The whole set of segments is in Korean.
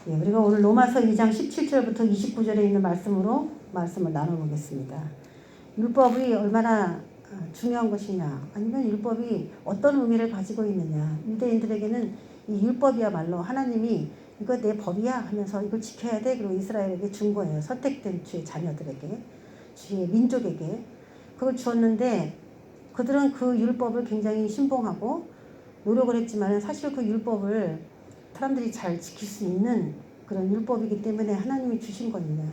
예, 우리가 오늘 로마서 2장 17절부터 29절에 있는 말씀을 나눠보겠습니다. 율법이 얼마나 중요한 것이냐, 아니면 율법이 어떤 의미를 가지고 있느냐. 유대인들에게는 이 율법이야말로 하나님이 이거 내 법이야 하면서 이걸 지켜야 돼. 그리고 이스라엘에게 준 거예요. 선택된 주의 자녀들에게, 주의 민족에게 그걸 주었는데, 그들은 그 율법을 굉장히 신봉하고 노력을 했지만 사실 그 율법을 사람들이 잘 지킬 수 있는 그런 율법이기 때문에 하나님이 주신 겁니다.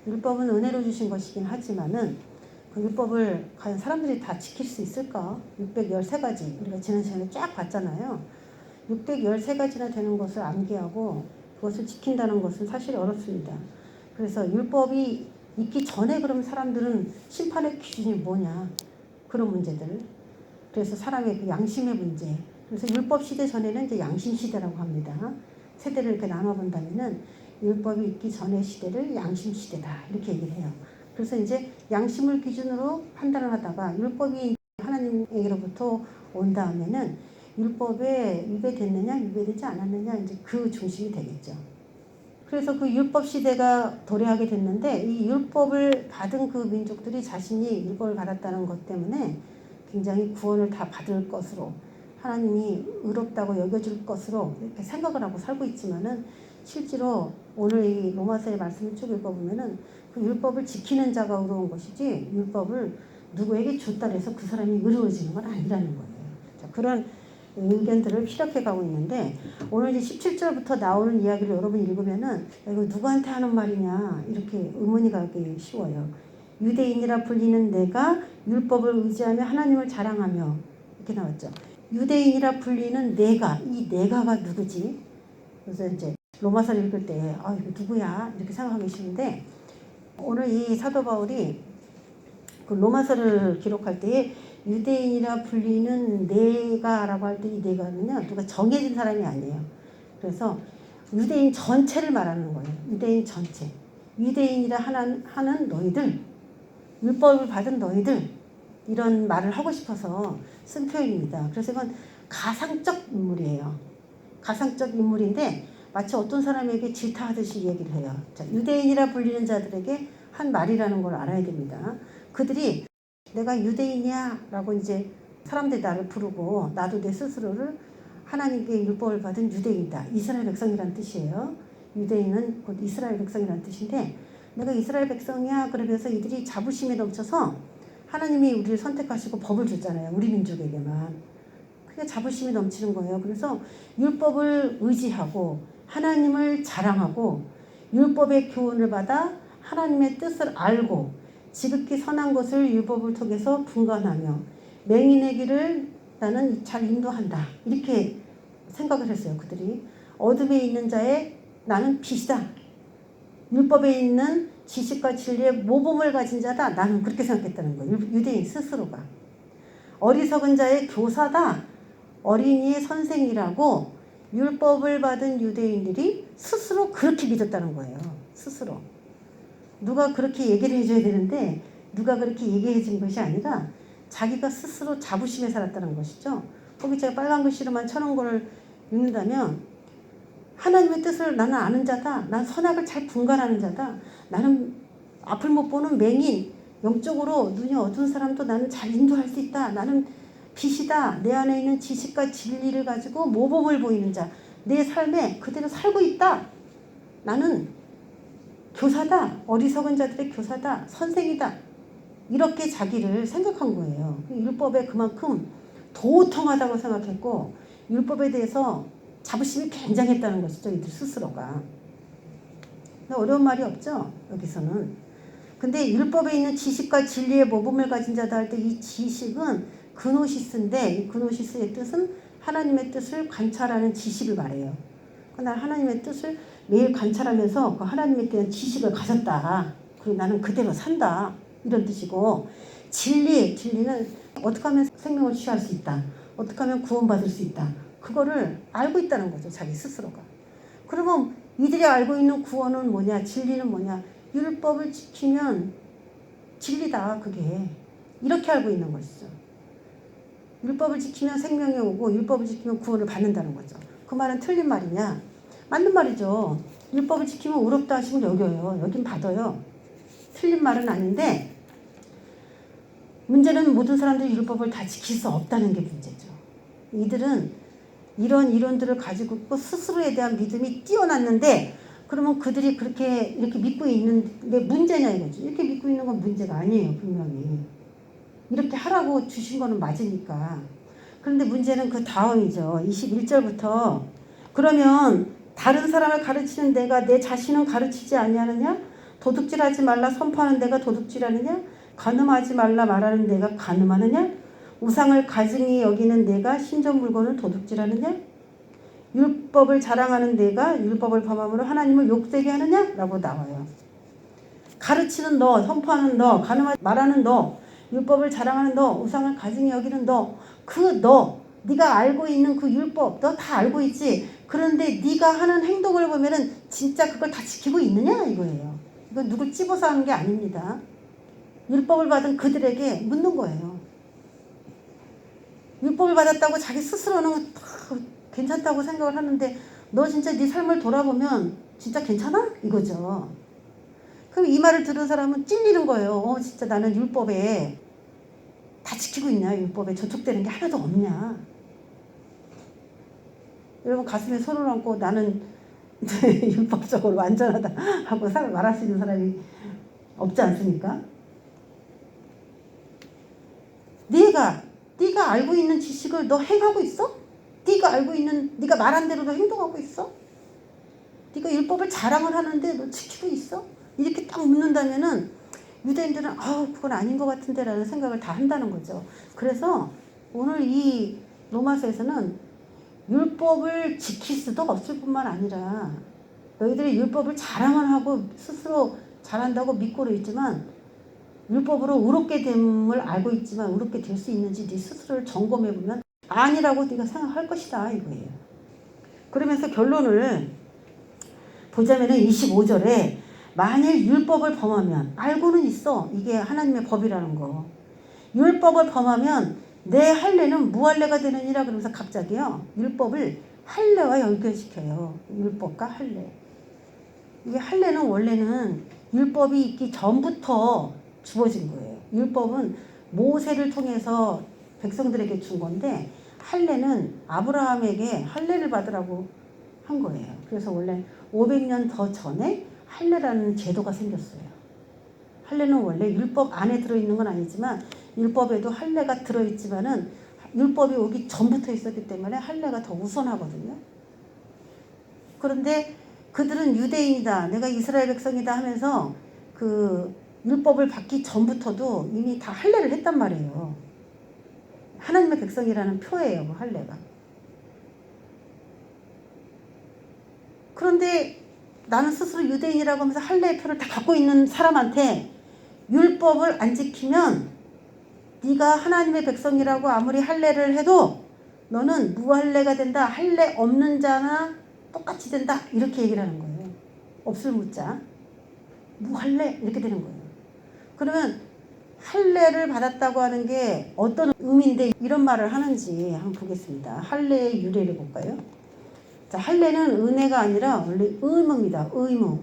율법은 은혜로 주신 것이긴 하지만은 그 율법을 과연 사람들이 다 지킬 수 있을까? 613가지 우리가 지난 시간에 쫙 봤잖아요. 613가지나 되는 것을 암기하고 그것을 지킨다는 것은 사실 어렵습니다. 그래서 율법이 있기 전에 그럼 사람들은 심판의 기준이 뭐냐, 그런 문제들. 그래서 사람의 그 양심의 문제. 그래서 율법 시대 전에는 이제 양심 시대라고 합니다. 세대를 이렇게 나눠본다면은 율법이 있기 전의 시대를 양심 시대다 이렇게 얘기를 해요. 그래서 이제 양심을 기준으로 판단을 하다가 율법이 하나님에게로부터 온 다음에는 율법에 위배됐느냐 위배되지 않았느냐 이제 그 중심이 되겠죠. 그래서 그 율법 시대가 도래하게 됐는데, 이 율법을 받은 그 민족들이 자신이 율법을 받았다는 것 때문에 굉장히 구원을 다 받을 것으로, 하나님이 의롭다고 여겨줄 것으로 이렇게 생각을 하고 살고 있지만은, 실제로 오늘 이 로마서의 말씀을 쭉 읽어보면은 그 율법을 지키는 자가 의로운 것이지 율법을 누구에게 줬다 해서 그 사람이 의로워지는 건 아니라는 거예요. 자, 그런 의견들을 피력해 가고 있는데, 오늘 이제 17절부터 나오는 이야기를 여러분 읽으면은 이거 누구한테 하는 말이냐 이렇게 의문이 가기 쉬워요. 유대인이라 불리는 내가 율법을 의지하며 하나님을 자랑하며, 이렇게 나왔죠. 유대인이라 불리는 내가, 이 내가가 누구지? 그래서 이제 로마서를 읽을 때 이거 누구야? 이렇게 생각하기 쉬운데, 오늘 이 사도 바울이 그 로마서를 기록할 때에 유대인이라 불리는 내가라고 할 때 이 내가는요, 누가 정해진 사람이 아니에요. 그래서 유대인 전체를 말하는 거예요. 유대인 전체. 유대인이라 하는 너희들, 율법을 받은 너희들, 이런 말을 하고 싶어서 쓴 표현입니다. 그래서 이건 가상적 인물이에요. 가상적 인물인데 마치 어떤 사람에게 질타하듯이 얘기를 해요. 자, 유대인이라 불리는 자들에게 한 말이라는 걸 알아야 됩니다. 그들이 내가 유대인이야 라고 이제 사람들이 나를 부르고, 나도 내 스스로를 하나님께 율법을 받은 유대인이다, 이스라엘 백성이라는 뜻이에요. 유대인은 곧 이스라엘 백성이라는 뜻인데, 내가 이스라엘 백성이야 그러면서 이들이 자부심에 넘쳐서, 하나님이 우리를 선택하시고 법을 줬잖아요, 우리 민족에게만. 그게 자부심이 넘치는 거예요. 그래서 율법을 의지하고 하나님을 자랑하고 율법의 교훈을 받아 하나님의 뜻을 알고 지극히 선한 것을 율법을 통해서 분간하며 맹인의 길을 나는 잘 인도한다, 이렇게 생각을 했어요. 그들이 어둠에 있는 자의 나는 빛이다, 율법에 있는 지식과 진리의 모범을 가진 자다, 나는 그렇게 생각했다는 거예요. 유대인 스스로가 어리석은 자의 교사다, 어린이의 선생이라고 율법을 받은 유대인들이 스스로 그렇게 믿었다는 거예요. 스스로. 누가 그렇게 얘기를 해줘야 되는데 누가 그렇게 얘기해 준 것이 아니라 자기가 스스로 자부심에 살았다는 것이죠. 거기 제가 빨간 글씨로만 쳐놓은 거를 읽는다면, 하나님의 뜻을 나는 아는 자다, 난 선악을 잘 분간하는 자다, 나는 앞을 못 보는 맹인, 영적으로 눈이 어두운 사람도 나는 잘 인도할 수 있다, 나는 빛이다, 내 안에 있는 지식과 진리를 가지고 모범을 보이는 자, 내 삶에 그대로 살고 있다, 나는 교사다, 어리석은 자들의 교사다, 선생이다, 이렇게 자기를 생각한 거예요. 율법에 그만큼 도통하다고 생각했고 율법에 대해서 자부심이 굉장했다는 것이죠, 이들 스스로가. 어려운 말이 없죠, 여기서는. 근데 율법에 있는 지식과 진리의 모범을 가진 자다 할 때 이 지식은 그노시스인데, 이 그노시스의 뜻은 하나님의 뜻을 관찰하는 지식을 말해요. 난 하나님의 뜻을 매일 관찰하면서 그 하나님에 대한 지식을 가졌다, 그리고 나는 그대로 산다, 이런 뜻이고, 진리는 어떻게 하면 생명을 취할 수 있다, 어떻게 하면 구원받을 수 있다, 그거를 알고 있다는 거죠, 자기 스스로가. 그러면 이들이 알고 있는 구원은 뭐냐, 진리는 뭐냐, 율법을 지키면 진리다, 그게. 이렇게 알고 있는 것이죠. 율법을 지키면 생명이 오고 율법을 지키면 구원을 받는다는 거죠. 그 말은 틀린 말이냐? 맞는 말이죠. 율법을 지키면 의롭다 하시면 여겨요. 여긴 받아요. 틀린 말은 아닌데 문제는 모든 사람들이 율법을 다 지킬 수 없다는 게 문제죠. 이들은 이런 이론들을 가지고 있고 스스로에 대한 믿음이 뛰어났는데 그러면 그들이 그렇게 이렇게 믿고 있는데 문제냐 이거지. 이렇게 믿고 있는 건 문제가 아니에요. 분명히. 이렇게 하라고 주신 거는 맞으니까. 그런데 문제는 그 다음이죠. 21절부터 그러면 다른 사람을 가르치는 내가 내 자신은 가르치지 아니하느냐? 도둑질하지 말라 선포하는 내가 도둑질하느냐? 간음하지 말라 말하는 내가 간음하느냐? 우상을 가증히 여기는 내가 신전 물건을 도둑질하느냐? 율법을 자랑하는 내가 율법을 범함으로 하나님을 욕되게 하느냐? 라고 나와요. 가르치는 너, 선포하는 너, 간음하지 말하는 너, 율법을 자랑하는 너, 우상을 가증히 여기는 너, 네가 알고 있는 그 율법 너 다 알고 있지. 그런데 네가 하는 행동을 보면은 진짜 그걸 다 지키고 있느냐 이거예요. 이건 누굴 찝어서 하는 게 아닙니다. 율법을 받은 그들에게 묻는 거예요. 율법을 받았다고 자기 스스로는 괜찮다고 생각을 하는데 너 진짜 네 삶을 돌아보면 진짜 괜찮아? 이거죠. 그럼 이 말을 들은 사람은 찔리는 거예요. 진짜 나는 율법에 다 지키고 있냐? 율법에 저촉되는 게 하나도 없냐? 여러분 가슴에 손을 얹고 나는 율법적으로 완전하다 하고 말할 수 있는 사람이 없지 않습니까? 네가 알고 있는 지식을 너 행하고 있어? 네가 알고 있는 네가 말한 대로 너 행동하고 있어? 네가 율법을 자랑을 하는데 너 지키고 있어? 이렇게 딱 묻는다면은 유대인들은 그건 아닌 것 같은데 라는 생각을 다 한다는 거죠. 그래서 오늘 이 로마서에서는 율법을 지킬 수도 없을 뿐만 아니라 너희들이 율법을 자랑을 하고 스스로 잘한다고 믿고는 있지만 율법으로 의롭게 됨을 알고 있지만 의롭게 될 수 있는지 네 스스로를 점검해보면 아니라고 네가 생각할 것이다 이거예요. 그러면서 결론을 보자면 25절에 만일 율법을 범하면 알고는 있어. 이게 하나님의 법이라는 거. 율법을 범하면 내 할례는 무할례가 되느니라 그러면서 갑자기요. 율법을 할례와 연결시켜요. 율법과 할례. 이게 할례는 원래는 율법이 있기 전부터 주어진 거예요. 율법은 모세를 통해서 백성들에게 준 건데 할례는 아브라함에게 할례를 받으라고 한 거예요. 그래서 원래 500년 더 전에 할례라는 제도가 생겼어요. 할례는 원래 율법 안에 들어있는 건 아니지만 율법에도 할례가 들어있지만은 율법이 오기 전부터 있었기 때문에 할례가 더 우선하거든요. 그런데 그들은 유대인이다, 내가 이스라엘 백성이다 하면서 그 율법을 받기 전부터도 이미 다 할례를 했단 말이에요. 하나님의 백성이라는 표예요, 그 할례가. 그런데 나는 스스로 유대인이라고 하면서 할례의 표를 다 갖고 있는 사람한테 율법을 안 지키면 네가 하나님의 백성이라고 아무리 할례를 해도 너는 무할례가 된다. 할례 없는 자나 똑같이 된다. 이렇게 얘기를 하는 거예요. 없을 무자. 무할례 이렇게 되는 거예요. 그러면 할례를 받았다고 하는 게 어떤 의미인데 이런 말을 하는지 한번 보겠습니다. 할례의 유래를 볼까요? 자, 할례는 은혜가 아니라 원래 의무입니다. 의무.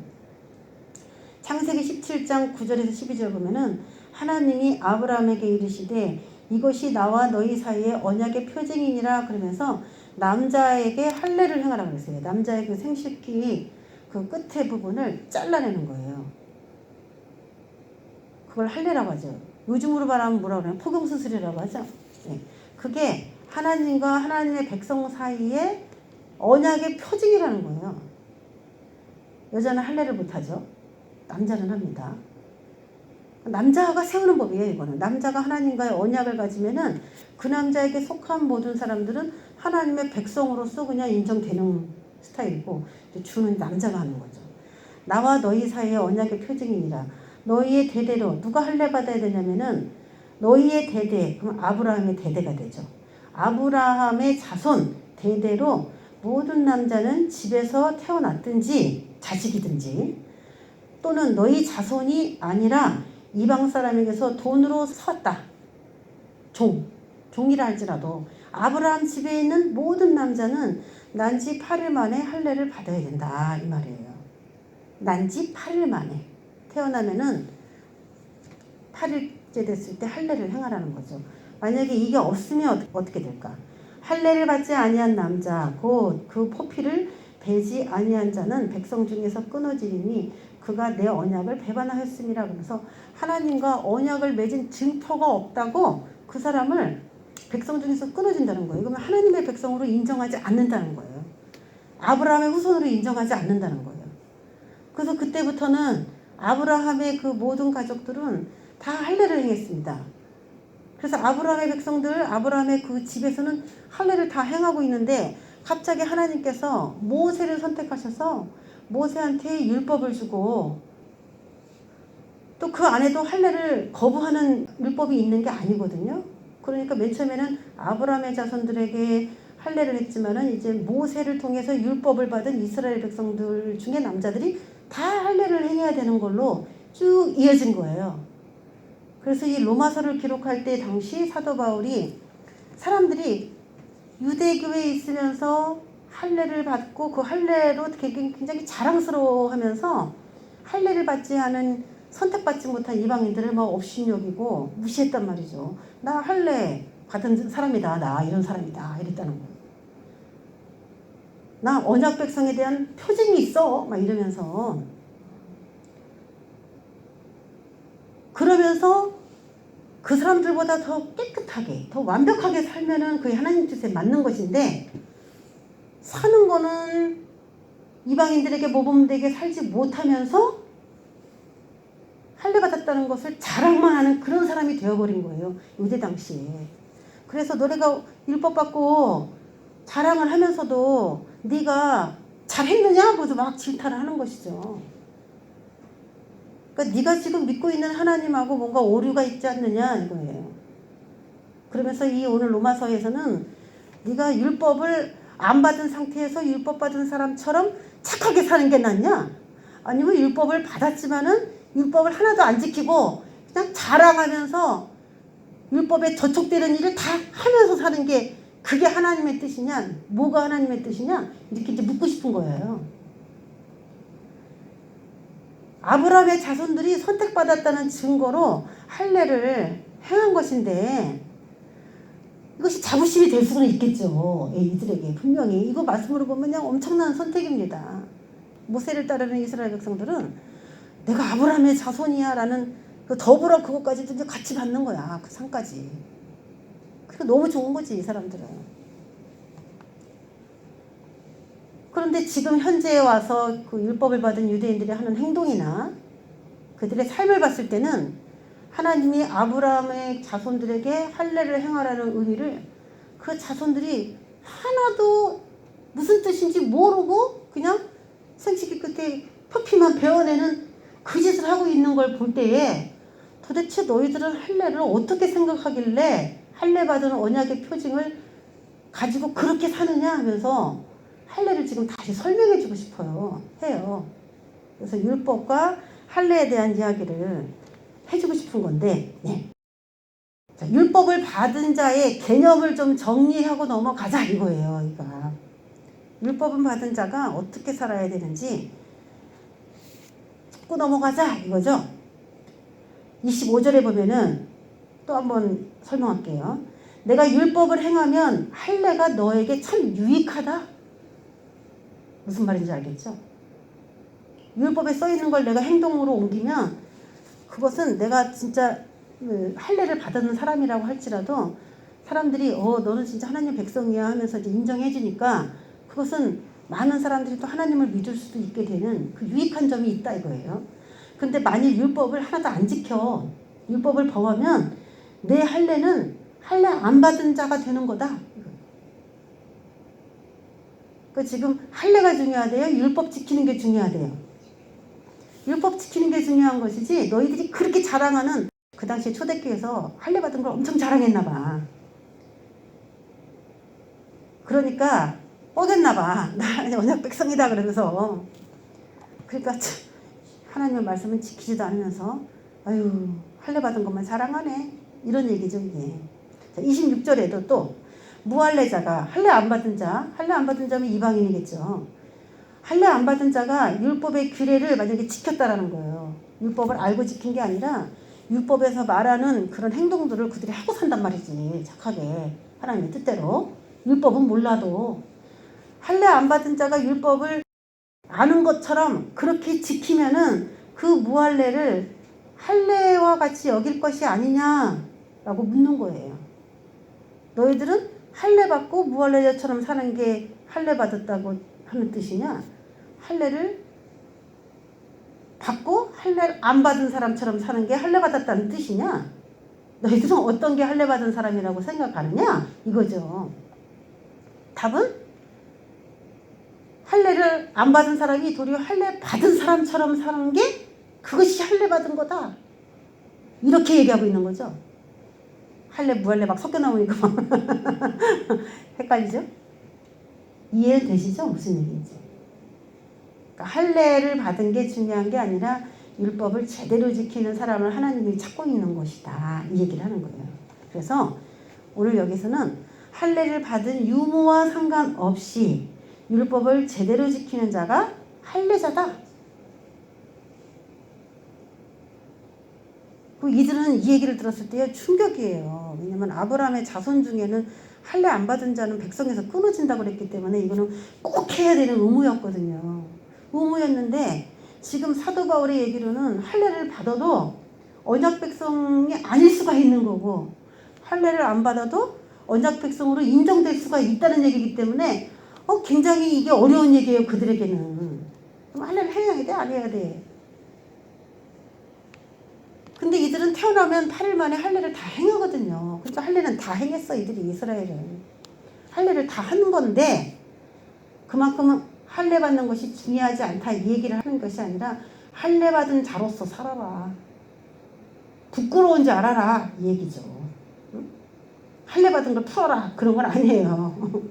창세기 17장 9절에서 12절 보면은 하나님이 아브라함에게 이르시되 이것이 나와 너희 사이에 언약의 표징이니라 그러면서 남자에게 할례를 행하라 그랬어요. 남자의 그 생식기 그 끝에 부분을 잘라내는 거예요. 그걸 할례라고 하죠. 요즘으로 말하면 뭐라고 그러나요? 포경수술이라고 하죠. 네. 그게 하나님과 하나님의 백성 사이에 언약의 표징이라는 거예요. 여자는 할례를 못하죠. 남자는 합니다. 남자가 세우는 법이에요. 이거는 남자가 하나님과의 언약을 가지면은 그 남자에게 속한 모든 사람들은 하나님의 백성으로서 그냥 인정되는 스타일이고 주는 남자가 하는 거죠. 나와 너희 사이에 언약의 표징이니라. 너희의 대대로 누가 할례 받아야 되냐면은 너희의 대대, 그럼 아브라함의 대대가 되죠. 아브라함의 자손 대대로 모든 남자는 집에서 태어났든지 자식이든지 또는 너희 자손이 아니라 이방 사람에게서 돈으로 샀다. 종이라 할지라도 아브라함 집에 있는 모든 남자는 난지 8일 만에 할례를 받아야 된다 이 말이에요. 난 지 8일 만에 태어나면은 8일째 됐을 때 할례를 행하라는 거죠. 만약에 이게 없으면 어떻게 될까? 할례를 받지 아니한 남자 곧 그 포피를 베지 아니한 자는 백성 중에서 끊어지리니 그가 내 언약을 배반하였음이라. 그래서 하나님과 언약을 맺은 증표가 없다고 그 사람을 백성 중에서 끊어진다는 거예요. 그러면 하나님의 백성으로 인정하지 않는다는 거예요. 아브라함의 후손으로 인정하지 않는다는 거예요. 그래서 그때부터는 아브라함의 그 모든 가족들은 다 할례를 행했습니다. 그래서 아브라함의 백성들, 아브라함의 그 집에서는 할례를 다 행하고 있는데 갑자기 하나님께서 모세를 선택하셔서 모세한테 율법을 주고 또 그 안에도 할례를 거부하는 율법이 있는 게 아니거든요. 그러니까 맨 처음에는 아브라함의 자손들에게 할례를 했지만은 이제 모세를 통해서 율법을 받은 이스라엘 백성들 중에 남자들이 다 할례를 행해야 되는 걸로 쭉 이어진 거예요. 그래서 이 로마서를 기록할 때 당시 사도 바울이 사람들이 유대교에 있으면서 할례를 받고 그 할례로 굉장히 자랑스러워하면서 할례를 받지 않은 선택받지 못한 이방인들을 막 업신여기고 무시했단 말이죠. 나 할례 받은 사람이다. 나 이런 사람이다. 이랬다는 거예요. 나 언약 백성에 대한 표징이 있어. 막 이러면서. 그러면서 그 사람들보다 더 깨끗하게, 더 완벽하게 살면은 그게 하나님 뜻에 맞는 것인데 사는 거는 이방인들에게 모범되게 살지 못하면서 할례 받았다는 것을 자랑만 하는 그런 사람이 되어버린 거예요. 요새 당시에. 그래서 너네가 율법 받고 자랑을 하면서도 네가 잘했느냐? 그래서 막 질타를 하는 것이죠. 그러니까 네가 지금 믿고 있는 하나님하고 뭔가 오류가 있지 않느냐 이거예요. 그러면서 이 오늘 로마서에서는 네가 율법을 안 받은 상태에서 율법 받은 사람처럼 착하게 사는 게 낫냐? 아니면 율법을 받았지만은 율법을 하나도 안 지키고 그냥 자랑하면서 율법에 저촉되는 일을 다 하면서 사는 게 그게 하나님의 뜻이냐? 뭐가 하나님의 뜻이냐? 이렇게 이제 묻고 싶은 거예요. 아브라함의 자손들이 선택받았다는 증거로 할례를 행한 것인데 이것이 자부심이 될 수는 있겠죠. 이들에게 분명히 이거 말씀으로 보면 그냥 엄청난 선택입니다. 모세를 따르는 이스라엘 백성들은 내가 아브라함의 자손이야 라는 그 더불어 그것까지도 이제 같이 받는 거야. 그 상까지. 그러니까 너무 좋은 거지 이 사람들은. 그런데 지금 현재에 와서 그 율법을 받은 유대인들이 하는 행동이나 그들의 삶을 봤을 때는 하나님이 아브라함의 자손들에게 할례를 행하라는 의미를 그 자손들이 하나도 무슨 뜻인지 모르고 그냥 생식기 끝에 표피만 베어내는 그 짓을 하고 있는 걸 볼 때에 도대체 너희들은 할례를 어떻게 생각하길래 할례 받은 언약의 표징을 가지고 그렇게 사느냐 하면서 할례를 지금 다시 설명해 주고 싶어요. 해요. 그래서 율법과 할례에 대한 이야기를 해주고 싶은 건데, 네. 자, 율법을 받은 자의 개념을 좀 정리하고 넘어가자 이거예요. 그러니까 율법은 받은 자가 어떻게 살아야 되는지 짚고 넘어가자 이거죠. 25절에 보면은 또 한번 설명할게요. 내가 율법을 행하면 할례가 너에게 참 유익하다. 무슨 말인지 알겠죠? 율법에 써 있는 걸 내가 행동으로 옮기면 그것은 내가 진짜 할례를 받은 사람이라고 할지라도 사람들이 너는 진짜 하나님 백성이야 하면서 이제 인정해 주니까 그것은 많은 사람들이 또 하나님을 믿을 수도 있게 되는 그 유익한 점이 있다 이거예요. 근데 만일 율법을 하나도 안 지켜 율법을 범하면 내 할례는 할례 안 받은 자가 되는 거다. 그 지금 할례가 중요하대요? 율법 지키는 게 중요하대요? 율법 지키는 게 중요한 것이지 너희들이 그렇게 자랑하는 그 당시에 초대교회에서 할례 받은 걸 엄청 자랑했나 봐. 그러니까 뻐겠나 봐. 나 언약 백성이다 그러면서. 그러니까 하나님의 말씀은 지키지도 않으면서 아유 할례 받은 것만 자랑하네. 이런 얘기죠 이게. 자, 26절에도 또 무할례자가 할례 안 받은 자, 할례 안 받은 자면 이방인이겠죠. 할례 안 받은 자가 율법의 규례를 만약에 지켰다라는 거예요. 율법을 알고 지킨 게 아니라 율법에서 말하는 그런 행동들을 그들이 하고 산단 말이지. 착하게 하나님의 뜻대로. 율법은 몰라도 할례 안 받은 자가 율법을 아는 것처럼 그렇게 지키면은 그 무할례를 할례와 같이 여길 것이 아니냐라고 묻는 거예요. 너희들은 할례 받고 무할례자처럼 사는 게 할례 받았다고 하는 뜻이냐? 할례를 받고 할례를 안 받은 사람처럼 사는 게 할례 받았다는 뜻이냐? 너희들은 어떤 게 할례 받은 사람이라고 생각하느냐? 이거죠. 답은 할례를 안 받은 사람이 도리어 할례 받은 사람처럼 사는 게 그것이 할례 받은 거다. 이렇게 얘기하고 있는 거죠. 할례 무할례 막 섞여 나오니까 헷갈리죠? 이해되시죠? 무슨 얘기인지. 그러니까 할례를 받은 게 중요한 게 아니라 율법을 제대로 지키는 사람을 하나님이 찾고 있는 것이다. 이 얘기를 하는 거예요. 그래서 오늘 여기서는 할례를 받은 유무와 상관없이 율법을 제대로 지키는 자가 할례자다. 이들은 이 얘기를 들었을 때 충격이에요. 왜냐하면 아브라함의 자손 중에는 할례 안 받은 자는 백성에서 끊어진다고 그랬기 때문에 이거는 꼭 해야 되는 의무였거든요. 의무였는데 지금 사도 바울의 얘기로는 할례를 받아도 언약 백성이 아닐 수가 있는 거고 할례를 안 받아도 언약 백성으로 인정될 수가 있다는 얘기이기 때문에 굉장히 이게 어려운 얘기예요. 그들에게는. 그럼 할례를 해야 돼? 안 해야 돼? 근데 이들은 태어나면 8일 만에 할례를 다 행하거든요. 그러니까 할례는 다 행했어. 이들이 이스라엘은. 할례를 다 하는 건데 그만큼은 할례 받는 것이 중요하지 않다 이 얘기를 하는 것이 아니라 할례 받은 자로서 살아라. 부끄러운지 알아라 이 얘기죠. 응? 할례 받은 걸 풀어라 그런 건 아니에요.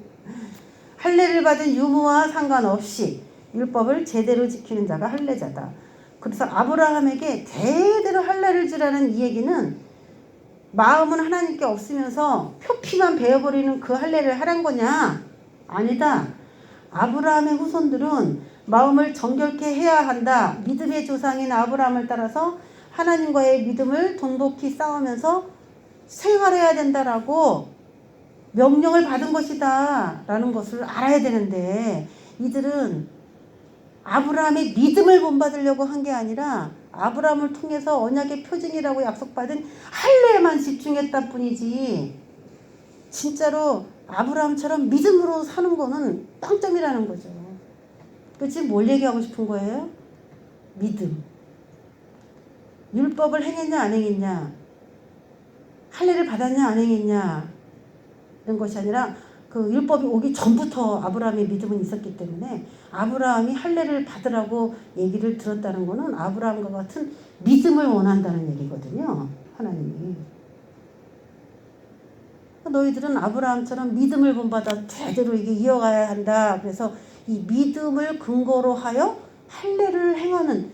할례를 받은 유무와 상관없이 율법을 제대로 지키는 자가 할례자다. 그래서 아브라함에게 대대로 할례를 지라는 이 얘기는 마음은 하나님께 없으면서 표피만 베어버리는 그 할례를 하란 거냐? 아니다. 아브라함의 후손들은 마음을 정결케 해야 한다. 믿음의 조상인 아브라함을 따라서 하나님과의 믿음을 돈독히 싸우면서 생활해야 된다라고 명령을 받은 것이다 라는 것을 알아야 되는데 이들은 아브라함의 믿음을 본받으려고 한 게 아니라 아브라함을 통해서 언약의 표징이라고 약속받은 할례에만 집중했다 뿐이지 진짜로 아브라함처럼 믿음으로 사는 거는 빵점이라는 거죠. 지금 뭘 얘기하고 싶은 거예요? 믿음. 율법을 행했냐 안 행했냐 할례를 받았냐 안 했냐 이런 것이 아니라 그 율법이 오기 전부터 아브라함의 믿음은 있었기 때문에 아브라함이 할례를 받으라고 얘기를 들었다는 것은 아브라함과 같은 믿음을 원한다는 얘기거든요. 하나님이. 너희들은 아브라함처럼 믿음을 본받아 제대로 이게 이어가야 한다. 그래서 이 믿음을 근거로 하여 할례를 행하는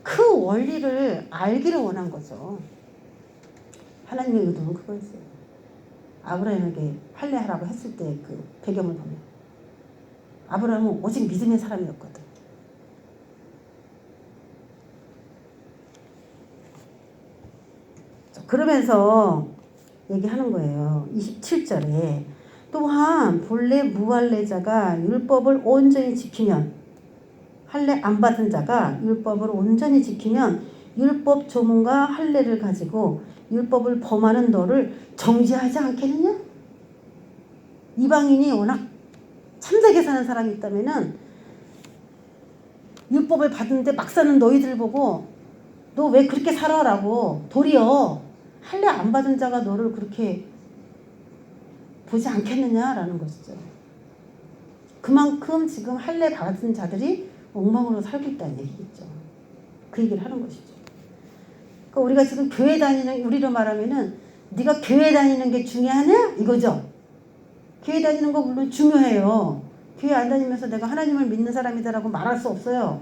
그 원리를 알기를 원한 거죠. 하나님의 의도는 그거였어요. 아브라함에게 할례하라고 했을 때 그 배경을 보면 아브라함은 오직 믿음의 사람이었거든. 그러면서 얘기하는 거예요. 27절에 또한 본래 무할례자가 율법을 온전히 지키면 할례 안 받은 자가 율법을 온전히 지키면 율법 조문과 할례를 가지고 율법을 범하는 너를 정죄하지 않겠느냐? 이방인이 워낙 참되게 사는 사람이 있다면은 율법을 받는데 막 사는 너희들 보고 너 왜 그렇게 살아라고 도리어 할례 안 받은 자가 너를 그렇게 보지 않겠느냐라는 것이죠. 그만큼 지금 할례 받은 자들이 엉망으로 살고 있다는 얘기겠죠. 그 얘기를 하는 것이죠. 그러니까 우리가 지금 교회 다니는 우리로 말하면은 네가 교회 다니는 게 중요하냐 이거죠. 교회 다니는 거 물론 중요해요. 교회 안 다니면서 내가 하나님을 믿는 사람이다라고 말할 수 없어요.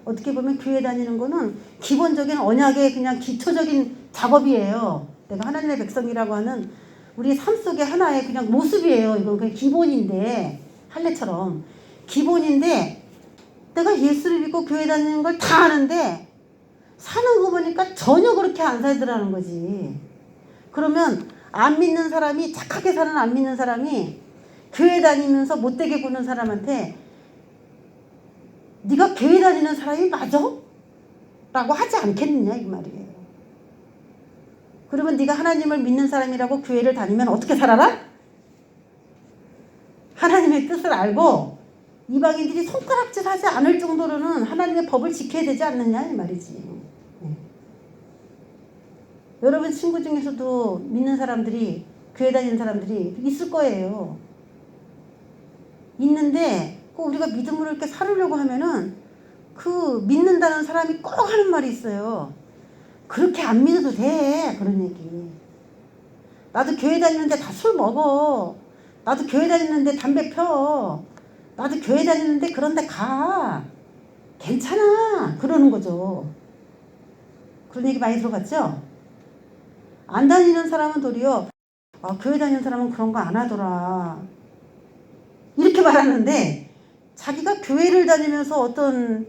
어떻게 보면 교회 다니는 거는 기본적인 언약의 그냥 기초적인 작업이에요. 내가 하나님의 백성이라고 하는 우리 삶 속의 하나의 그냥 모습이에요. 이건 그냥 기본인데 할례처럼 기본인데 내가 예수를 믿고 교회 다니는 걸 다 아는데 사는 거 보니까 전혀 그렇게 안 살더라는 거지. 그러면 안 믿는 사람이, 착하게 사는 안 믿는 사람이 교회 다니면서 못되게 구는 사람한테 네가 교회 다니는 사람이 맞아? 라고 하지 않겠느냐 이 말이에요. 그러면 네가 하나님을 믿는 사람이라고 교회를 다니면 어떻게 살아라? 하나님의 뜻을 알고 이방인들이 손가락질 하지 않을 정도로는 하나님의 법을 지켜야 되지 않느냐 이 말이지. 여러분 친구 중에서도 믿는 사람들이, 교회 다니는 사람들이 있을 거예요. 있는데 꼭 우리가 믿음으로 이렇게 살으려고 하면은 그 믿는다는 사람이 꼭 하는 말이 있어요. 그렇게 안 믿어도 돼. 그런 얘기. 나도 교회 다니는데 다 술 먹어. 나도 교회 다니는데 담배 펴. 나도 교회 다니는데 그런 데 가. 괜찮아. 그러는 거죠. 그런 얘기 많이 들어봤죠? 안 다니는 사람은 도리어 교회 다니는 사람은 그런 거 안 하더라. 이렇게 말하는데 자기가 교회를 다니면서 어떤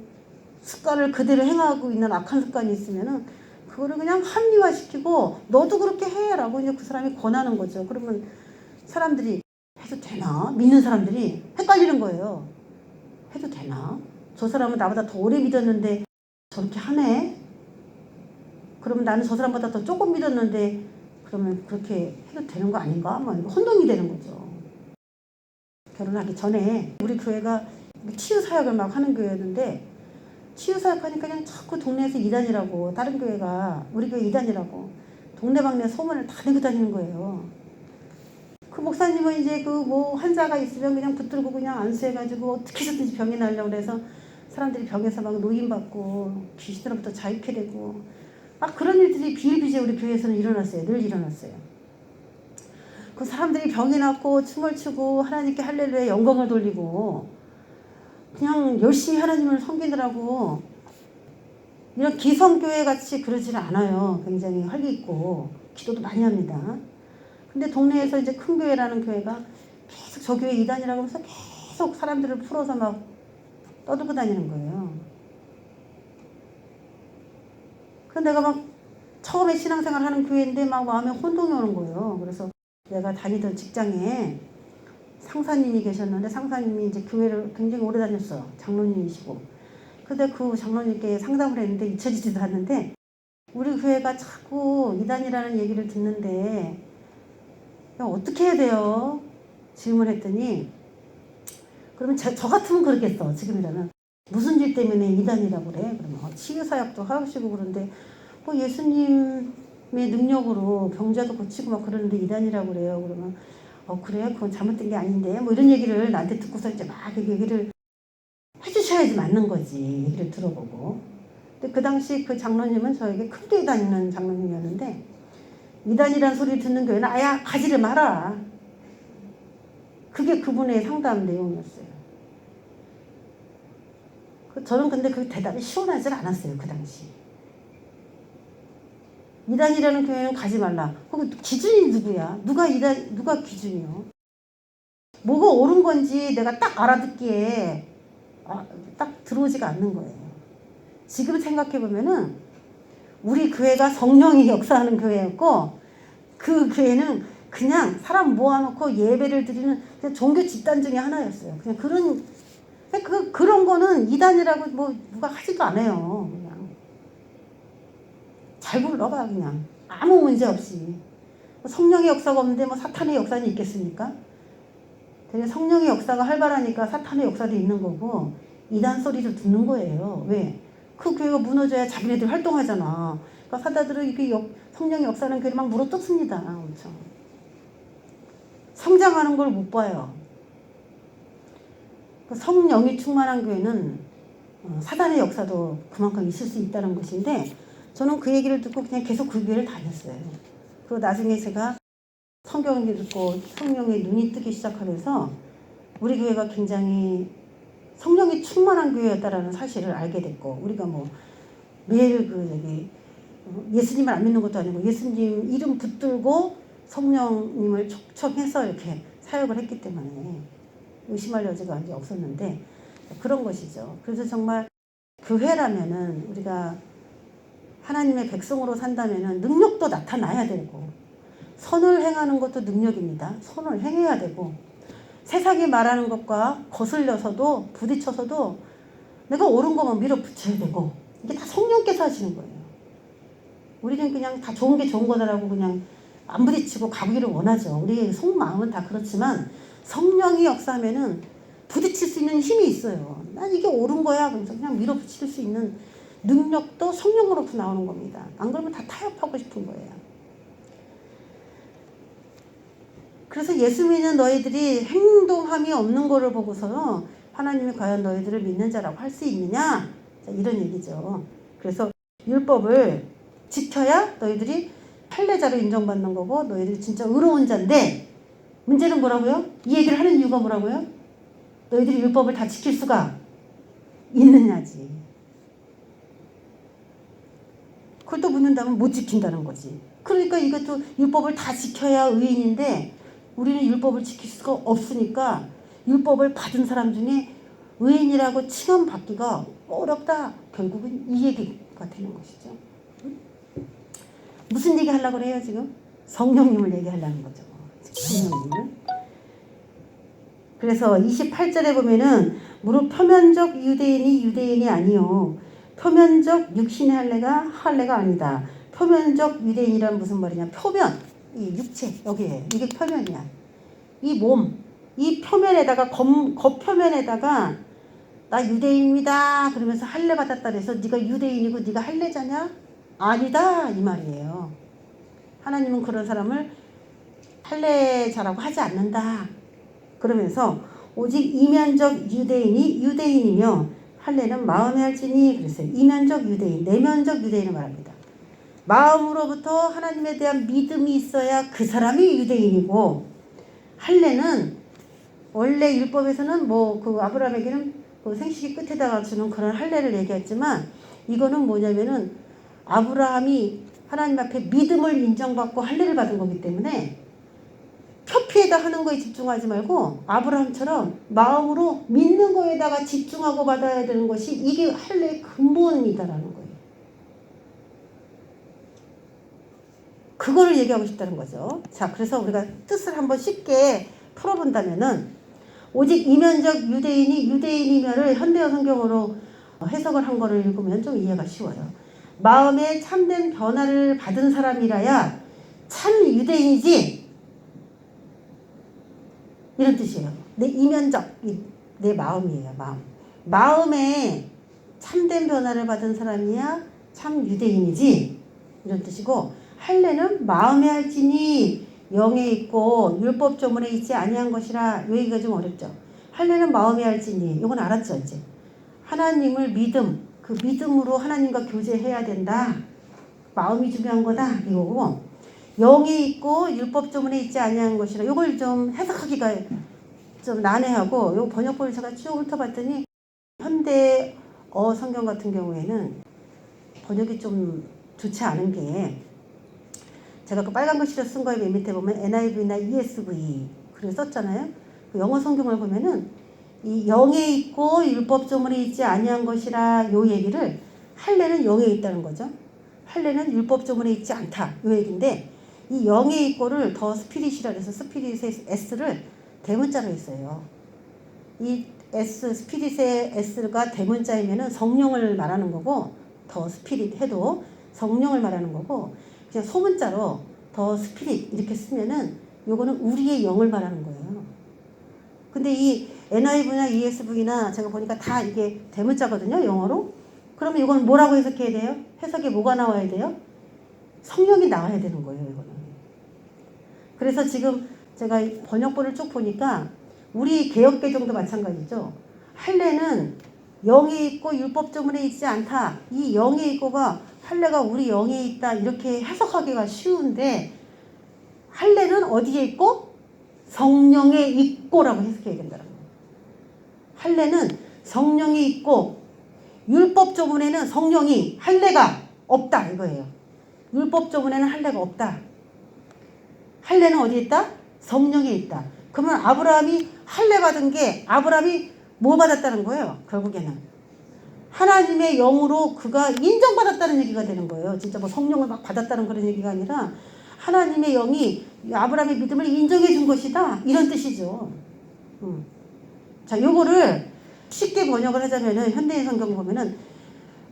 습관을 그대로 행하고 있는 악한 습관이 있으면은 그거를 그냥 합리화시키고 너도 그렇게 해라고 이제 그 사람이 권하는 거죠. 그러면 사람들이 해도 되나? 믿는 사람들이 헷갈리는 거예요. 해도 되나? 저 사람은 나보다 더 오래 믿었는데 저렇게 하네? 그러면 나는 저 사람보다 더 조금 믿었는데 그러면 그렇게 해도 되는 거 아닌가? 뭐 혼동이 되는 거죠. 결혼하기 전에 우리 교회가 치유사역을 막 하는 교회였는데 치유사역 하니까 그냥 자꾸 동네에서 이단이라고, 다른 교회가 우리 교회 이단이라고 동네방네 소문을 다 내고 다니는 거예요. 그 목사님은 이제 그 뭐 환자가 있으면 그냥 붙들고 그냥 안수해가지고 어떻게 해서든지 병이 나려고 그래서 사람들이 병에서 막 노인받고 귀신으로부터 자유케 되고 막 그런 일들이 비일비재 우리 교회에서는 일어났어요. 늘 일어났어요. 그 사람들이 병이 났고 춤을 추고 하나님께 할렐루야 영광을 돌리고 그냥 열심히 하나님을 섬기느라고 이런 기성교회 같이 그러지는 않아요. 굉장히 활기있고 기도도 많이 합니다. 근데 동네에서 이제 큰 교회라는 교회가 계속 저 교회 이단이라고 하면서 계속 사람들을 풀어서 막 떠들고 다니는 거예요. 그래서 내가 막 처음에 신앙생활 하는 교회인데 막 마음에 혼동이 오는 거예요. 그래서 내가 다니던 직장에 상사님이 계셨는데 상사님이 이제 교회를 굉장히 오래 다녔어요. 장로님이시고. 근데 그 장로님께 상담을 했는데 잊혀지지도 않는데 우리 교회가 자꾸 이단이라는 얘기를 듣는데 어떻게 해야 돼요? 질문했더니 그러면 저 같으면 그러겠어. 지금이라면 무슨 일 때문에 이단이라고 그래? 그러면 치유사역도 하시고 그런데 예수님의 능력으로 병자도 고치고 막 그러는데 이단이라고 그래요. 그러면 그래? 그건 잘못된 게 아닌데 뭐 이런 얘기를 나한테 듣고서 이제 막 얘기를 해주셔야지 맞는 거지. 얘기를 들어보고. 근데 그 당시 그 장로님은 저에게 큰 교회 다니는 장로님이었는데 이단이란 소리 듣는 교회는 아야 가지를 마라. 그게 그분의 상담 내용이었어요. 저는 근데 그 대답이 시원하지 않았어요. 그 당시. 이단이라는 교회는 가지 말라. 그 기준이 누구야? 누가 기준이요? 뭐가 옳은 건지 내가 딱 알아듣기에 딱 들어오지가 않는 거예요. 지금 생각해보면은 우리 교회가 성령이 역사하는 교회였고 그 교회는 그냥 사람 모아놓고 예배를 드리는 그냥 종교 집단 중에 하나였어요. 그냥 그런 거는 이단이라고 뭐 누가 하지도 않아요. 그냥 잘 불러봐 그냥 아무 문제 없이. 성령의 역사가 없는데 뭐 사탄의 역사는 있겠습니까? 되게 성령의 역사가 활발하니까 사탄의 역사도 있는 거고 이단 소리를 듣는 거예요. 왜? 그 교회가 무너져야 자기네들 활동하잖아. 그러니까 사자들은 이게 성령의 역사는 교회를 막 물어뜯습니다. 엄청. 성장하는 걸 못 봐요. 성령이 충만한 교회는 사단의 역사도 그만큼 있을 수 있다는 것인데 저는 그 얘기를 듣고 그냥 계속 그 교회를 다녔어요. 그리고 나중에 제가 성경을 읽고 성령의 눈이 뜨기 시작하면서 우리 교회가 굉장히 성령이 충만한 교회였다라는 사실을 알게 됐고 우리가 뭐 매일 예수님을 안 믿는 것도 아니고 예수님 이름 붙들고 성령님을 촉청해서 이렇게 사역을 했기 때문에 의심할 여지가 이제 없었는데 그런 것이죠. 그래서 정말 교회라면은 우리가 하나님의 백성으로 산다면은 능력도 나타나야 되고 선을 행하는 것도 능력입니다. 선을 행해야 되고 세상이 말하는 것과 거슬려서도 부딪혀서도 내가 옳은 것만 밀어붙여야 되고 이게 다 성령께서 하시는 거예요. 우리는 그냥 다 좋은 게 좋은 거다라고 그냥 안 부딪히고 가기를 원하죠. 우리의 속마음은 다 그렇지만 성령이 역사하면은 부딪힐 수 있는 힘이 있어요. 난 이게 옳은 거야. 그러면서 그냥 밀어붙일 수 있는 능력도 성령으로부터 나오는 겁니다. 안 그러면 다 타협하고 싶은 거예요. 그래서 예수 믿는 너희들이 행동함이 없는 거를 보고서 하나님이 과연 너희들을 믿는 자라고 할 수 있느냐? 자, 이런 얘기죠. 그래서 율법을 지켜야 너희들이 할례자로 인정받는 거고 너희들이 진짜 의로운 자인데 문제는 뭐라고요? 이 얘기를 하는 이유가 뭐라고요? 너희들이 율법을 다 지킬 수가 있느냐지. 그걸 또 묻는다면 못 지킨다는 거지. 그러니까 이것도 율법을 다 지켜야 의인인데 우리는 율법을 지킬 수가 없으니까 율법을 받은 사람 중에 의인이라고 칭함받기가 어렵다. 결국은 이 얘기가 되는 것이죠. 무슨 얘기 하려고 그래요 지금? 성령님을 얘기하려는 거죠. 성령님을. 그래서 28절에 보면은 무릇 표면적 유대인이 유대인이 아니요 표면적 육신의 할례가 아니다. 표면적 유대인이란 무슨 말이냐? 표면, 이 육체 여기에 이게 표면이야. 이 몸, 이 표면에다가 겉표면에다가 나 유대인입니다. 그러면서 할례 받았다 그래서 네가 유대인이고 네가 할례자냐? 아니다 이 말이에요. 하나님은 그런 사람을 할례자라고 하지 않는다. 그러면서 오직 이면적 유대인이 유대인이며 할례는 마음에 할지니 그랬어요. 이면적 유대인, 내면적 유대인을 말합니다. 마음으로부터 하나님에 대한 믿음이 있어야 그 사람이 유대인이고 할례는 원래 율법에서는 뭐 그 아브라함에게는 그 생식기 끝에다가 주는 그런 할례를 얘기했지만 이거는 뭐냐면은 아브라함이 하나님 앞에 믿음을 인정받고 할례를 받은 거기 때문에 표피에다 하는 거에 집중하지 말고 아브라함처럼 마음으로 믿는 거에다가 집중하고 받아야 되는 것이 이게 할례의 근본이다라는 거예요. 그거를 얘기하고 싶다는 거죠. 자, 그래서 우리가 뜻을 한번 쉽게 풀어본다면은 오직 이면적 유대인이 유대인이면을 현대어 성경으로 해석을 한 거를 읽으면 좀 이해가 쉬워요. 마음에 참된 변화를 받은 사람이라야 참 유대인이지 이런 뜻이에요. 내 이면적, 내 마음이에요. 마음에 참된 변화를 받은 사람이야 참 유대인이지 이런 뜻이고 할례는 마음에 할지니 영에 있고 율법 조문에 있지 아니한 것이라. 이 얘기가 좀 어렵죠. 할례는 마음에 할지니 이건 알았죠 이제. 하나님을 믿음, 그 믿음으로 하나님과 교제해야 된다. 마음이 중요한 거다 이거고 영에 있고 율법 조문에 있지 아니한 것이라. 이걸 좀 해석하기가 좀 난해하고 요 번역본을 제가 쭉 훑어봤더니 현대어 성경 같은 경우에는 번역이 좀 좋지 않은 게 제가 그 빨간 글씨로 쓴 거에 맨 밑에 보면 NIV나 ESV 글을 썼잖아요. 그 영어 성경을 보면은 이 영에 있고 율법 조문에 있지 아니한 것이라 요 얘기를 할례는 영에 있다는 거죠. 할례는 율법 조문에 있지 않다 요 얘기인데 이 영에 있고를 더 스피릿이라 해서 스피릿의 S를 대문자로 했어요. 이 스피릿의 S가 대문자이면은 성령을 말하는 거고 더 스피릿 해도 성령을 말하는 거고 그냥 소문자로 더 스피릿 이렇게 쓰면은 요거는 우리의 영을 말하는 거예요. 근데 이 NIV나 ESV나 제가 보니까 다 이게 대문자거든요, 영어로. 그러면 이건 뭐라고 해석해야 돼요? 해석에 뭐가 나와야 돼요? 성령이 나와야 되는 거예요, 이거는. 그래서 지금 제가 번역본을 쭉 보니까 우리 개역개정도 마찬가지죠. 할례는 영에 있고 율법 조문에 있지 않다. 이 영에 있고가 할례가 우리 영에 있다. 이렇게 해석하기가 쉬운데 할례는 어디에 있고? 성령에 있고라고 해석해야 된다는 거예요. 할례는 성령이 있고 율법 조문에는 성령이 할례가 없다 이거예요. 율법 조문에는 할례가 없다. 할례는 어디에 있다? 성령에 있다. 그러면 아브라함이 할례 받은 게 아브라함이 뭐 받았다는 거예요? 결국에는 하나님의 영으로 그가 인정받았다는 얘기가 되는 거예요. 진짜 뭐 성령을 막 받았다는 그런 얘기가 아니라 하나님의 영이 아브라함의 믿음을 인정해 준 것이다, 이런 뜻이죠. 자, 요거를 쉽게 번역을 하자면은 현대인 성경 보면은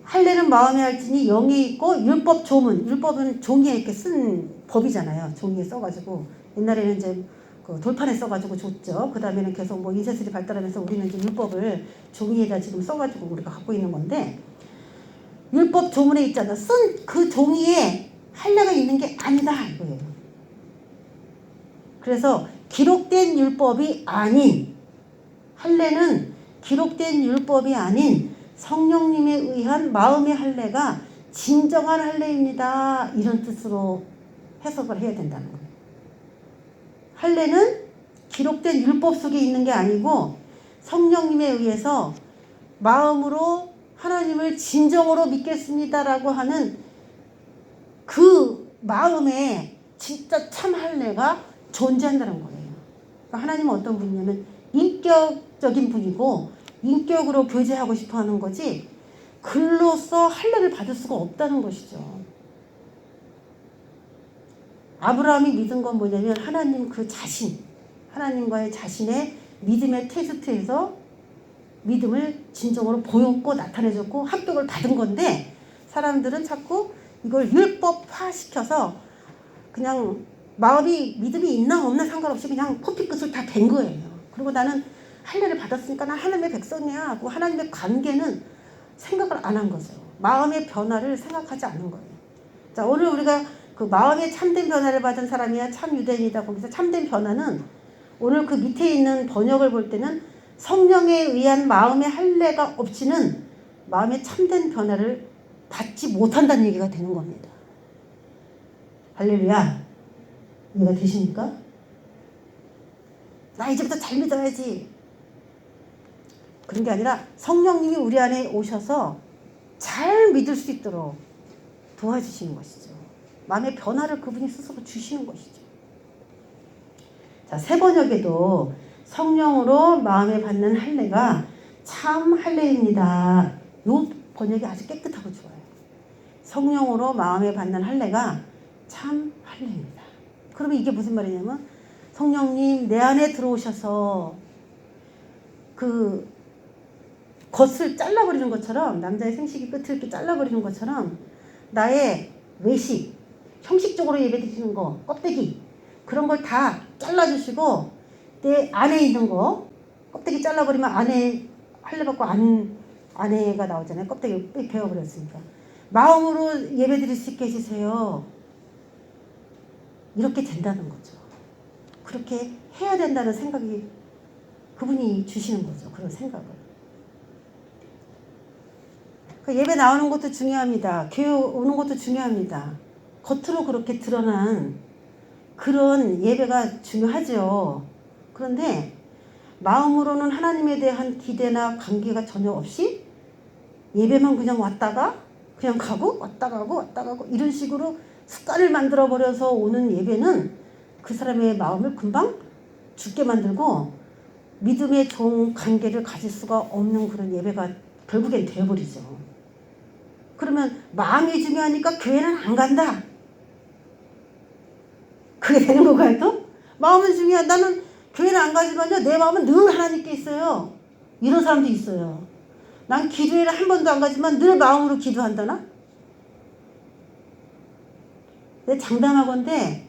할례는 마음에 할지니 영에 있고 율법 조문, 율법은 종이에 이렇게 쓴 법이잖아요. 종이에 써가지고 옛날에는 이제 그 돌판에 써가지고 줬죠. 그 다음에는 계속 뭐 인쇄술이 발달하면서 우리는 이제 율법을 종이에다 지금 써가지고 우리가 갖고 있는 건데, 율법 조문에 있잖아. 쓴 그 종이에 할례가 있는 게 아니다 이거예요. 그래서 기록된 율법이 아닌, 할례는 기록된 율법이 아닌 성령님에 의한 마음의 할례가 진정한 할례입니다, 이런 뜻으로 해석을 해야 된다는 거예요. 할례는 기록된 율법 속에 있는 게 아니고 성령님에 의해서 마음으로 하나님을 진정으로 믿겠습니다라고 하는 그 마음에 진짜 참 할례가 존재한다는 거예요. 그러니까 하나님은 어떤 분이냐면 인격적인 분이고 인격으로 교제하고 싶어 하는 거지 글로써 할례를 받을 수가 없다는 것이죠. 아브라함이 믿은 건 뭐냐면 하나님 그 자신, 하나님과의 자신의 믿음의 테스트에서 믿음을 진정으로 보였고 나타내줬고 합격을 받은 건데, 사람들은 자꾸 이걸 율법화시켜서 그냥 마음이 믿음이 있나 없나 상관없이 그냥 코피끝을 다 댄 거예요. 그리고 나는 할례를 받았으니까 난 하나님의 백성이야 하고 하나님의 관계는 생각을 안 한 거죠. 마음의 변화를 생각하지 않은 거예요. 자, 오늘 우리가 그 마음의 참된 변화를 받은 사람이야 참 유대인이다. 거기서 참된 변화는 오늘 그 밑에 있는 번역을 볼 때는 성령에 의한 마음의 할례가 없이는 마음의 참된 변화를 받지 못한다는 얘기가 되는 겁니다. 할렐루야. 이해가 되십니까? 나 이제부터 잘 믿어야지. 그런 게 아니라 성령님이 우리 안에 오셔서 잘 믿을 수 있도록 도와주시는 것이죠. 마음의 변화를 그분이 스스로 주시는 것이죠. 자, 새 번역에도 성령으로 마음에 받는 할례가 참 할례입니다. 이 번역이 아주 깨끗하고 좋아요. 성령으로 마음에 받는 할례가 참 할례입니다. 그러면 이게 무슨 말이냐면 성령님 내 안에 들어오셔서 그 겉을 잘라버리는 것처럼, 남자의 생식이 끝을 이렇게 잘라버리는 것처럼 나의 외식, 형식적으로 예배드리는 거, 껍데기, 그런 걸 다 잘라주시고 내 안에 있는 거, 껍데기 잘라버리면 안에 할례받고 안에가 나오잖아요. 껍데기 베어버렸으니까. 마음으로 예배드릴 수 있게 해주세요. 이렇게 된다는 거죠. 그렇게 해야 된다는 생각이 그분이 주시는 거죠. 그런 생각을. 예배 나오는 것도 중요합니다. 교회 오는 것도 중요합니다. 겉으로 그렇게 드러난 그런 예배가 중요하죠. 그런데 마음으로는 하나님에 대한 기대나 관계가 전혀 없이 예배만 그냥 왔다가 그냥 가고 왔다 가고 왔다 가고 이런 식으로 습관을 만들어 버려서 오는 예배는 그 사람의 마음을 금방 죽게 만들고 믿음의 종 관계를 가질 수가 없는 그런 예배가 결국엔 되어버리죠. 그러면 마음이 중요하니까 교회는 안 간다. 그게 되는 건가요 또? 마음은 중요한, 나는 교회는 안 가지만요 내 마음은 늘 하나님께 있어요. 이런 사람도 있어요. 난 기도회를 한 번도 안 가지만 늘 마음으로 기도한다나? 내 장담하건대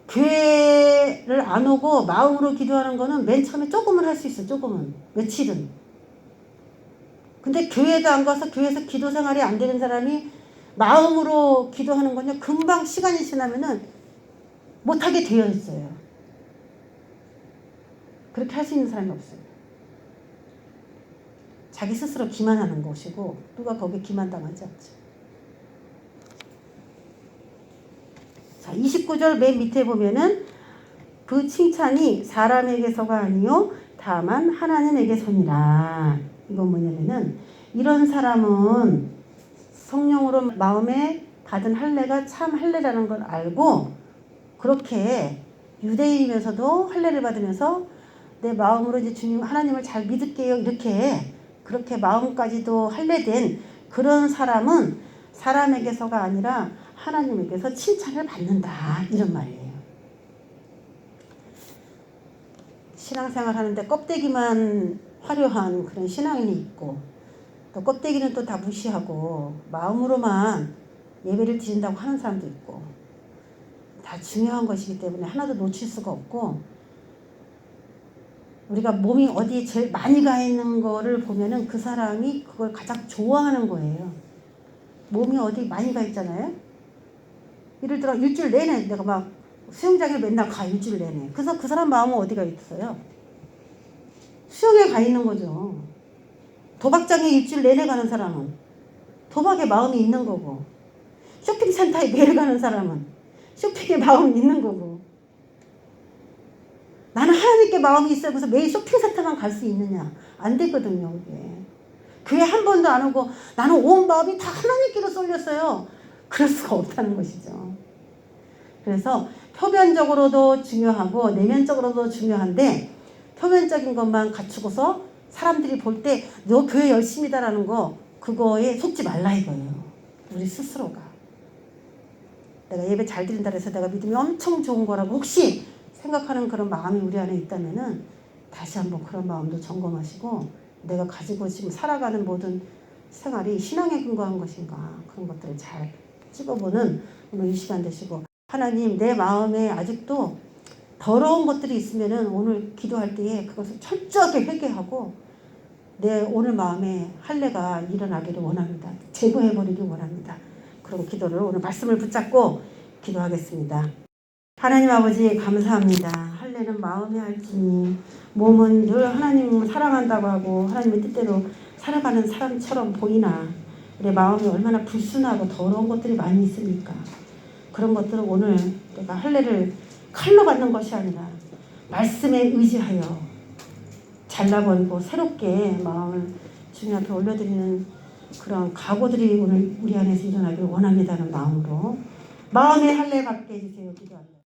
교회를 안 오고 마음으로 기도하는 거는 맨 처음에 조금은 할 수 있어. 조금은. 며칠은. 근데 교회도 안 가서 교회에서 기도 생활이 안 되는 사람이 마음으로 기도하는 건요 금방 시간이 지나면은 못하게 되어 있어요. 그렇게 할 수 있는 사람이 없어요. 자기 스스로 기만하는 것이고 누가 거기에 기만당하지 않죠. 자, 29절 맨 밑에 보면은 그 칭찬이 사람에게서가 아니요 다만 하나님에게서니라. 이건 뭐냐면은 이런 사람은 성령으로 마음에 받은 할례가 참 할례라는 걸 알고 그렇게 유대인이면서도 할례를 받으면서 내 마음으로 이제 주님 하나님을 잘 믿을게요. 이렇게 그렇게 마음까지도 할례된 그런 사람은 사람에게서가 아니라 하나님에게서 칭찬을 받는다. 이런 말이에요. 신앙생활 하는데 껍데기만 화려한 그런 신앙인이 있고 또 껍데기는 또 다 무시하고 마음으로만 예배를 드린다고 하는 사람도 있고 다 중요한 것이기 때문에 하나도 놓칠 수가 없고 우리가 몸이 어디에 제일 많이 가 있는 거를 보면은 그 사람이 그걸 가장 좋아하는 거예요. 몸이 어디 많이 가 있잖아요. 예를 들어 일주일 내내 내가 막 수영장에 맨날 가 일주일 내내. 그래서 그 사람 마음은 어디가 있어요? 수영에 가 있는 거죠. 도박장에 일주일 내내 가는 사람은 도박에 마음이 있는 거고 쇼핑센터에 매일 가는 사람은 쇼핑에 마음이 있는 거고 나는 하나님께 마음이 있어요. 그래서 매일 쇼핑센터만 갈 수 있느냐? 안 되거든요. 그게. 교회 한 번도 안 오고 나는 온 마음이 다 하나님께로 쏠렸어요. 그럴 수가 없다는 것이죠. 그래서 표면적으로도 중요하고 내면적으로도 중요한데 표면적인 것만 갖추고서 사람들이 볼 때 너 교회 열심히다라는 거 그거에 속지 말라 이거예요. 우리 스스로가. 내가 예배 잘 드린다 해서 내가 믿음이 엄청 좋은 거라고 혹시 생각하는 그런 마음이 우리 안에 있다면은 다시 한번 그런 마음도 점검하시고 내가 가지고 지금 살아가는 모든 생활이 신앙에 근거한 것인가 그런 것들을 잘 찍어보는 오늘 이 시간 되시고 하나님 내 마음에 아직도 더러운 것들이 있으면은 오늘 기도할 때에 그것을 철저하게 회개하고 내 오늘 마음에 할례가 일어나기를 원합니다. 제거해버리기 원합니다. 그리고 기도를 오늘 말씀을 붙잡고 기도하겠습니다. 하나님 아버지 감사합니다. 할례는 마음에 할지니 몸은 늘 하나님을 사랑한다고 하고 하나님의 뜻대로 살아가는 사람처럼 보이나 우리 마음이 얼마나 불순하고 더러운 것들이 많이 있으니까 그런 것들을 오늘 내가 할례를 칼로 받는 것이 아니라 말씀에 의지하여 잘라버리고 새롭게 마음을 주님 앞에 올려드리는 그런 각오들이 오늘 우리 안에서 일어나길 원합니다는 마음으로 마음의 할례 받게 해주세요. 기도합니다.